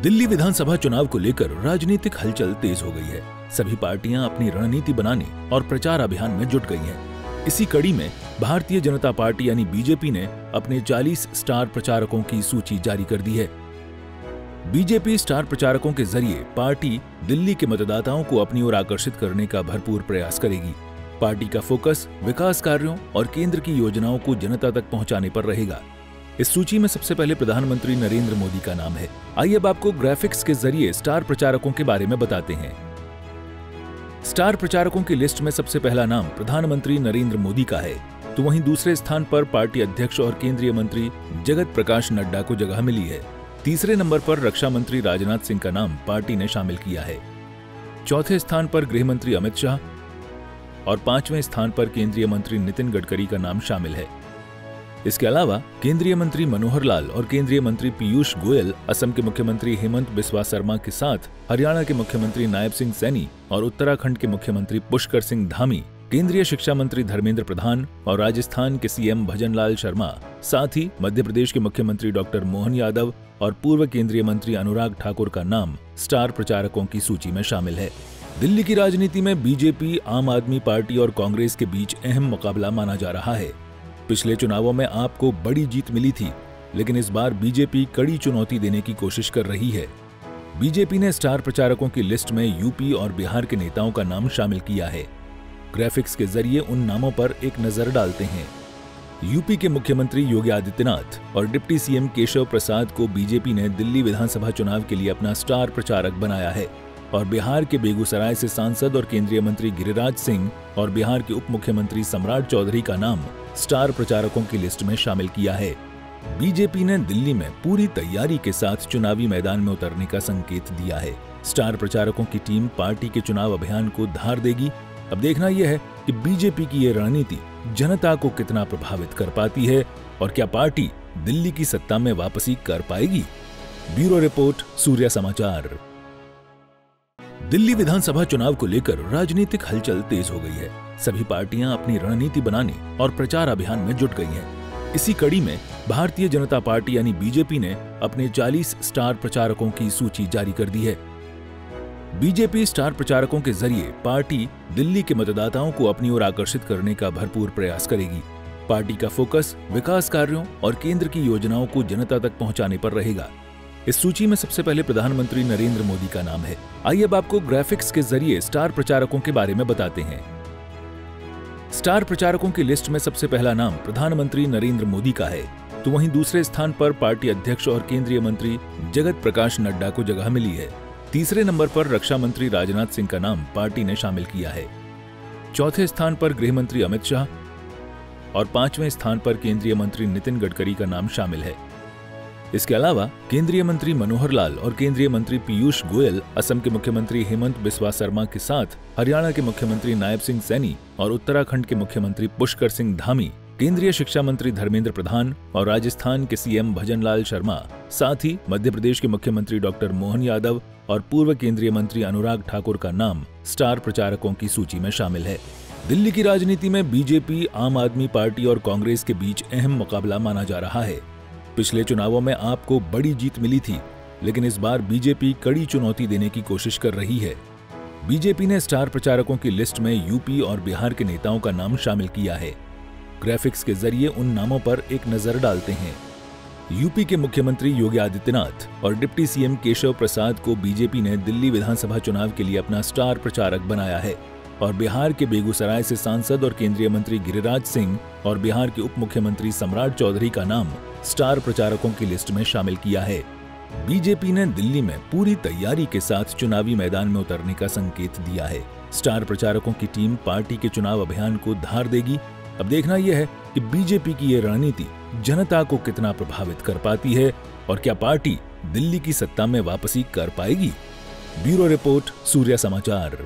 दिल्ली विधानसभा चुनाव को लेकर राजनीतिक हलचल तेज हो गई है। सभी पार्टियां अपनी रणनीति बनाने और प्रचार अभियान में जुट गई हैं। इसी कड़ी में भारतीय जनता पार्टी यानी बीजेपी ने अपने 40 स्टार प्रचारकों की सूची जारी कर दी है। बीजेपी स्टार प्रचारकों के जरिए पार्टी दिल्ली के मतदाताओं को अपनी ओर आकर्षित करने का भरपूर प्रयास करेगी। पार्टी का फोकस विकास कार्यों और केंद्र की योजनाओं को जनता तक पहुंचाने पर रहेगा। इस सूची में सबसे पहले प्रधानमंत्री नरेंद्र मोदी का नाम है। आइए अब आपको ग्राफिक्स के जरिए स्टार प्रचारकों के बारे में बताते हैं। स्टार प्रचारकों की लिस्ट में सबसे पहला नाम प्रधानमंत्री नरेंद्र मोदी का है, तो वहीं दूसरे स्थान पर पार्टी अध्यक्ष और केंद्रीय मंत्री जगत प्रकाश नड्डा को जगह मिली है। तीसरे नंबर पर रक्षा मंत्री राजनाथ सिंह का नाम पार्टी ने शामिल किया है। चौथे स्थान पर गृह मंत्री अमित शाह और पांचवें स्थान पर केंद्रीय मंत्री नितिन गडकरी का नाम शामिल है। इसके अलावा केंद्रीय मंत्री मनोहर लाल और केंद्रीय मंत्री पीयूष गोयल, असम के मुख्यमंत्री हेमंत बिस्वा शर्मा के साथ हरियाणा के मुख्यमंत्री नायब सिंह सैनी और उत्तराखंड के मुख्यमंत्री पुष्कर सिंह धामी, केंद्रीय शिक्षा मंत्री धर्मेंद्र प्रधान और राजस्थान के सीएम भजनलाल शर्मा, साथ ही मध्य प्रदेश के मुख्यमंत्री डॉक्टर मोहन यादव और पूर्व केंद्रीय मंत्री अनुराग ठाकुर का नाम स्टार प्रचारकों की सूची में शामिल है। दिल्ली की राजनीति में बीजेपी, आम आदमी पार्टी और कांग्रेस के बीच अहम मुकाबला माना जा रहा है। पिछले चुनावों में आपको बड़ी जीत मिली थी, लेकिन इस बार बीजेपी कड़ी चुनौती देने की कोशिश कर रही है। बीजेपी ने स्टार प्रचारकों की लिस्ट में यूपी और बिहार के नेताओं का नाम शामिल किया है। ग्राफिक्स के जरिए उन नामों पर एक नजर डालते हैं। यूपी के मुख्यमंत्री योगी आदित्यनाथ और डिप्टी सीएम केशव प्रसाद को बीजेपी ने दिल्ली विधानसभा चुनाव के लिए अपना स्टार प्रचारक बनाया है, और बिहार के बेगूसराय से सांसद और केंद्रीय मंत्री गिरिराज सिंह और बिहार के उप मुख्यमंत्री सम्राट चौधरी का नाम स्टार प्रचारकों की लिस्ट में शामिल किया है। बीजेपी ने दिल्ली में पूरी तैयारी के साथ चुनावी मैदान में उतरने का संकेत दिया है। स्टार प्रचारकों की टीम पार्टी के चुनाव अभियान को धार देगी। अब देखना यह है कि बीजेपी की ये रणनीति जनता को कितना प्रभावित कर पाती है और क्या पार्टी दिल्ली की सत्ता में वापसी कर पाएगी। ब्यूरो रिपोर्ट, सूर्या समाचार। दिल्ली विधानसभा चुनाव को लेकर राजनीतिक हलचल तेज हो गई है। सभी पार्टियां अपनी रणनीति बनाने और प्रचार अभियान में जुट गई हैं। इसी कड़ी में भारतीय जनता पार्टी यानी बीजेपी ने अपने 40 स्टार प्रचारकों की सूची जारी कर दी है। बीजेपी स्टार प्रचारकों के जरिए पार्टी दिल्ली के मतदाताओं को अपनी ओर आकर्षित करने का भरपूर प्रयास करेगी। पार्टी का फोकस विकास कार्यों और केंद्र की योजनाओं को जनता तक पहुंचाने पर रहेगा। इस सूची में सबसे पहले प्रधानमंत्री नरेंद्र मोदी का नाम है। आइए अब आपको ग्राफिक्स के जरिए स्टार प्रचारकों के बारे में बताते हैं। स्टार प्रचारकों की लिस्ट में सबसे पहला नाम प्रधानमंत्री नरेंद्र मोदी का है, तो वहीं दूसरे स्थान पर पार्टी अध्यक्ष और केंद्रीय मंत्री जगत प्रकाश नड्डा को जगह मिली है। तीसरे नंबर पर रक्षा मंत्री राजनाथ सिंह का नाम पार्टी ने शामिल किया है। चौथे स्थान पर गृह मंत्री अमित शाह और पांचवें स्थान पर केंद्रीय मंत्री नितिन गडकरी का नाम शामिल है। इसके अलावा केंद्रीय मंत्री मनोहर लाल और केंद्रीय मंत्री पीयूष गोयल, असम के मुख्यमंत्री हेमंत बिस्वा शर्मा के साथ हरियाणा के मुख्यमंत्री नायब सिंह सैनी और उत्तराखंड के मुख्यमंत्री पुष्कर सिंह धामी, केंद्रीय शिक्षा मंत्री धर्मेंद्र प्रधान और राजस्थान के सीएम भजनलाल शर्मा, साथ ही मध्य प्रदेश के मुख्यमंत्री डॉक्टर मोहन यादव और पूर्व केंद्रीय मंत्री अनुराग ठाकुर का नाम स्टार प्रचारकों की सूची में शामिल है। दिल्ली की राजनीति में बीजेपी, आम आदमी पार्टी और कांग्रेस के बीच अहम मुकाबला माना जा रहा है। पिछले चुनावों में आपको बड़ी जीत मिली थी, लेकिन इस बार बीजेपी कड़ी चुनौती देने की कोशिश कर रही है। बीजेपी ने स्टार प्रचारकों की लिस्ट में यूपी और बिहार के नेताओं का नाम शामिल किया है। ग्राफिक्स के जरिए उन नामों पर एक नजर डालते हैं। यूपी के मुख्यमंत्री योगी आदित्यनाथ और डिप्टी सीएम केशव प्रसाद को बीजेपी ने दिल्ली विधानसभा चुनाव के लिए अपना स्टार प्रचारक बनाया है, और बिहार के बेगूसराय से सांसद और केंद्रीय मंत्री गिरिराज सिंह और बिहार के उप मुख्यमंत्री सम्राट चौधरी का नाम स्टार प्रचारकों की लिस्ट में शामिल किया है। बीजेपी ने दिल्ली में पूरी तैयारी के साथ चुनावी मैदान में उतरने का संकेत दिया है। स्टार प्रचारकों की टीम पार्टी के चुनाव अभियान को धार देगी। अब देखना यह है कि बीजेपी की ये रणनीति जनता को कितना प्रभावित कर पाती है और क्या पार्टी दिल्ली की सत्ता में वापसी कर पाएगी। ब्यूरो रिपोर्ट, सूर्या समाचार।